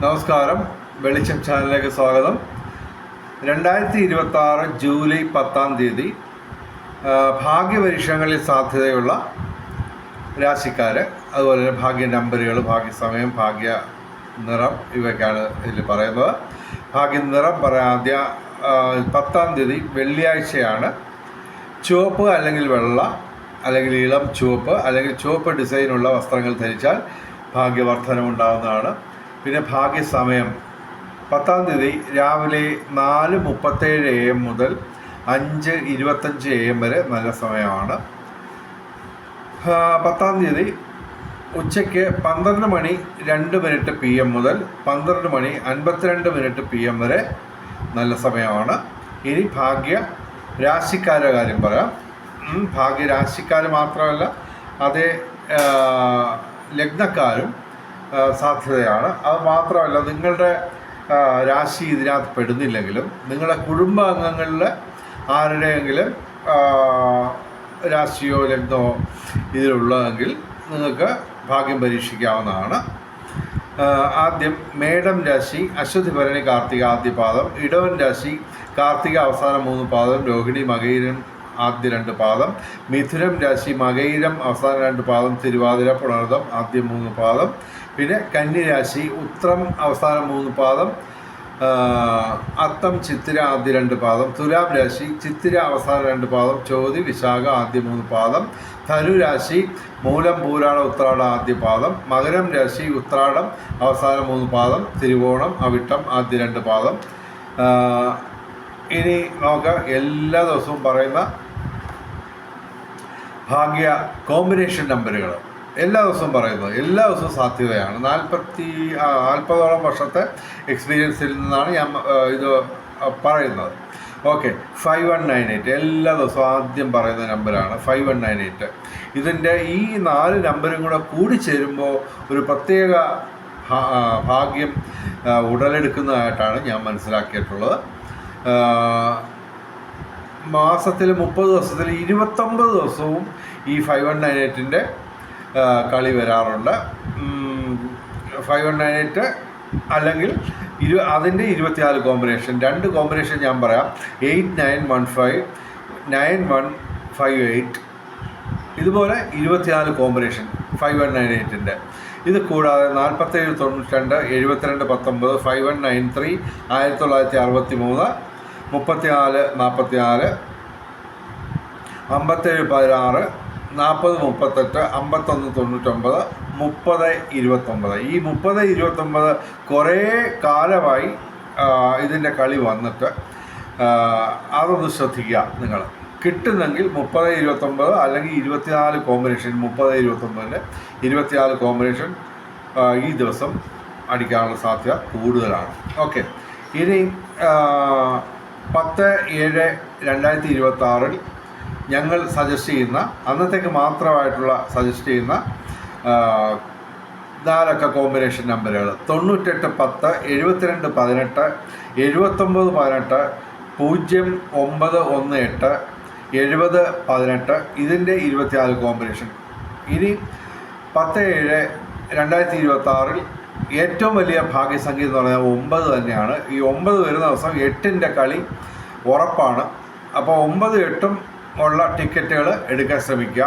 നമസ്കാരം, വെളിച്ചം ചാനലിലേക്ക് സ്വാഗതം. 2026 ജൂലൈ 10 ഭാഗ്യപരീക്ഷണങ്ങളിൽ സാധ്യതയുള്ള രാശിക്കാർ, അതുപോലെ തന്നെ ഭാഗ്യ നമ്പറുകൾ, ഭാഗ്യസമയം, ഭാഗ്യ നിറം ഇവയൊക്കെയാണ് ഇതിൽ പറയുന്നത്. ഭാഗ്യ നിറം പറയാം. ആദ്യം 10 വെള്ളിയാഴ്ചയാണ്. ചുവപ്പ് അല്ലെങ്കിൽ വെള്ള അല്ലെങ്കിൽ ഇളം ചുവപ്പ് അല്ലെങ്കിൽ ചുവപ്പ് ഡിസൈനുള്ള വസ്ത്രങ്ങൾ ധരിച്ചാൽ ഭാഗ്യവർദ്ധനമുണ്ടാകുന്നതാണ്. പിന്നെ ഭാഗ്യസമയം 10 രാവിലെ 4:37 AM മുതൽ 5:25 AM വരെ നല്ല സമയമാണ്. 10 ഉച്ചയ്ക്ക് 12:02 PM മുതൽ 12:52 PM വരെ നല്ല സമയമാണ്. ഇനി ഭാഗ്യ രാശിക്കാരുടെ കാര്യം പറയാം. ഭാഗ്യ രാശിക്കാർ മാത്രമല്ല, അതേ ലഗ്നക്കാരും സാധ്യതയാണ്. അത് മാത്രമല്ല, നിങ്ങളുടെ രാശി ഇതിനകത്ത് പെടുന്നില്ലെങ്കിലും നിങ്ങളുടെ കുടുംബാംഗങ്ങളിൽ ആരുടെയെങ്കിലും രാശിയോ ലഗ്നമോ ഇതിലുള്ളതെങ്കിൽ നിങ്ങൾക്ക് ഭാഗ്യം പരീക്ഷിക്കാവുന്നതാണ്. ആദ്യം മേടം രാശി അശ്വതി ഭരണി കാർത്തിക ആദ്യ പാദം, ഇടവൻ രാശി കാർത്തിക അവസാന 3 പാദം, രോഹിണി മകയിരം ആദ്യ 2 പാദം, മിഥുനം രാശി മകയിരം അവസാന 2 പാദം, തിരുവാതിര പുണർദം ആദ്യ 3 പാദം, പിന്നെ കന്യരാശി ഉത്രം അവസാന 3 പാദം, അത്തം ചിത്തിര ആദ്യ 2 പാദം, തുലാം രാശി ചിത്തിര അവസാന 2 പാദം, ചോതി വിശാഖ ആദ്യ 3 പാദം, ധനുരാശി മൂലം പൂരാട ഉത്രാട ആദ്യ പാദം, മകരം രാശി ഉത്രാടം അവസാന 3 പാദം, തിരുവോണം അവിട്ടം ആദ്യ 2 പാദം. ഇനി നമുക്ക് എല്ലാ ദിവസവും പറയുന്ന ഭാഗ്യ കോമ്പിനേഷൻ നമ്പറുകൾ എല്ലാ ദിവസവും പറയുന്നത്, എല്ലാ ദിവസവും സാധ്യതയാണ്. 40ഓളം വർഷത്തെ എക്സ്പീരിയൻസിൽ നിന്നാണ് ഞാൻ ഇത് പറയുന്നത്. ഓക്കെ, 5198 എല്ലാ ദിവസവും ആദ്യം പറയുന്ന നമ്പറാണ് 5198. ഇതിൻ്റെ ഈ 4 നമ്പരും കൂടെ കൂടിച്ചേരുമ്പോൾ ഒരു പ്രത്യേക ഭാഗ്യം ഉടലെടുക്കുന്നതായിട്ടാണ് ഞാൻ മനസ്സിലാക്കിയിട്ടുള്ളത്. മാസത്തിൽ 30 ദിവസത്തിൽ 29 ദിവസവും ഈ 5198ൻ്റെ കളി വരാറുണ്ട്. 5198 അല്ലെങ്കിൽ അതിൻ്റെ 24 കോമ്പിനേഷൻ, 2 കോമ്പിനേഷൻ ഞാൻ പറയാം. 8915, 9158, ഇതുപോലെ 24 കോമ്പിനേഷൻ 5198ൻ്റെ. ഇത് കൂടാതെ 4792, 7219, 5193, 1963, 3444, 5716, 4038, 5199, 3029. ഈ 3029 കുറേ കാലമായി ഇതിൻ്റെ കളി വന്നിട്ട് അതൊന്ന് ശ്രദ്ധിക്കുക. നിങ്ങൾ കിട്ടുന്നെങ്കിൽ 3029 അല്ലെങ്കിൽ 24 കോമ്പിനേഷൻ, 3029ൻ്റെ 24 കോമ്പിനേഷൻ ഈ ദിവസം അടിക്കാനുള്ള സാധ്യത കൂടുതലാണ്. ഓക്കെ, ഇനി 10/7/2026 ഞങ്ങൾ സജസ്റ്റ് ചെയ്യുന്ന, അന്നത്തേക്ക് മാത്രമായിട്ടുള്ള സജസ്റ്റ് ചെയ്യുന്ന 4 അക്ക കോമ്പിനേഷൻ നമ്പറുകൾ 9810, 7218, 7918, 0918, 7018, ഇതിൻ്റെ 24 കോമ്പിനേഷൻ. ഇനി 10/7/2026 ഏറ്റവും വലിയ ഭാഗ്യസംഖ്യ എന്ന് പറഞ്ഞാൽ 9 തന്നെയാണ്. ഈ 9 വരുന്ന ദിവസം 8ൻ്റെ കളി ഉറപ്പാണ്. അപ്പോൾ 9, 8 ഉള്ള ടിക്കറ്റുകൾ എടുക്കാൻ ശ്രമിക്കുക.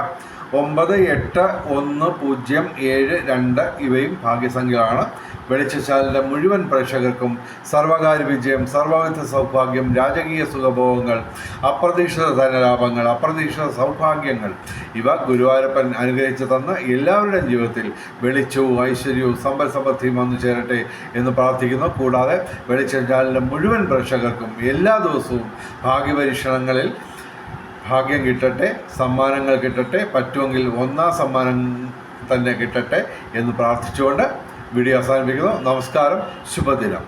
9, 8, 1, 0, 7, 2 ഇവയും ഭാഗ്യസംഖ്യകളാണ്. വെളിച്ചശാലിൻ്റെ മുഴുവൻ പ്രേക്ഷകർക്കും സർവകാര്യ വിജയം, സർവവിധ സൗഭാഗ്യം, രാജകീയ സുഖഭോഗങ്ങൾ, അപ്രതീക്ഷിത ധനലാഭങ്ങൾ, അപ്രതീക്ഷിത സൗഭാഗ്യങ്ങൾ ഇവ ഗുരുവായൂരപ്പൻ അനുഗ്രഹിച്ചു തന്ന് എല്ലാവരുടെയും ജീവിതത്തിൽ വെളിച്ചവും ഐശ്വര്യവും സമ്പൽ സമൃദ്ധിയും വന്നു ചേരട്ടെ എന്ന് പ്രാർത്ഥിക്കുന്നു. കൂടാതെ വെളിച്ചശാലിൻ്റെ മുഴുവൻ പ്രേക്ഷകർക്കും എല്ലാ ദിവസവും ഭാഗ്യപരീക്ഷണങ്ങളിൽ ഭാഗ്യം കിട്ടട്ടെ, സമ്മാനങ്ങൾ കിട്ടട്ടെ, പറ്റുമെങ്കിൽ 1ാം സമ്മാനം തന്നെ കിട്ടട്ടെ എന്ന് പ്രാർത്ഥിച്ചുകൊണ്ട് വീഡിയോ അവസാനിപ്പിക്കുന്നു. നമസ്കാരം, ശുഭദിനം.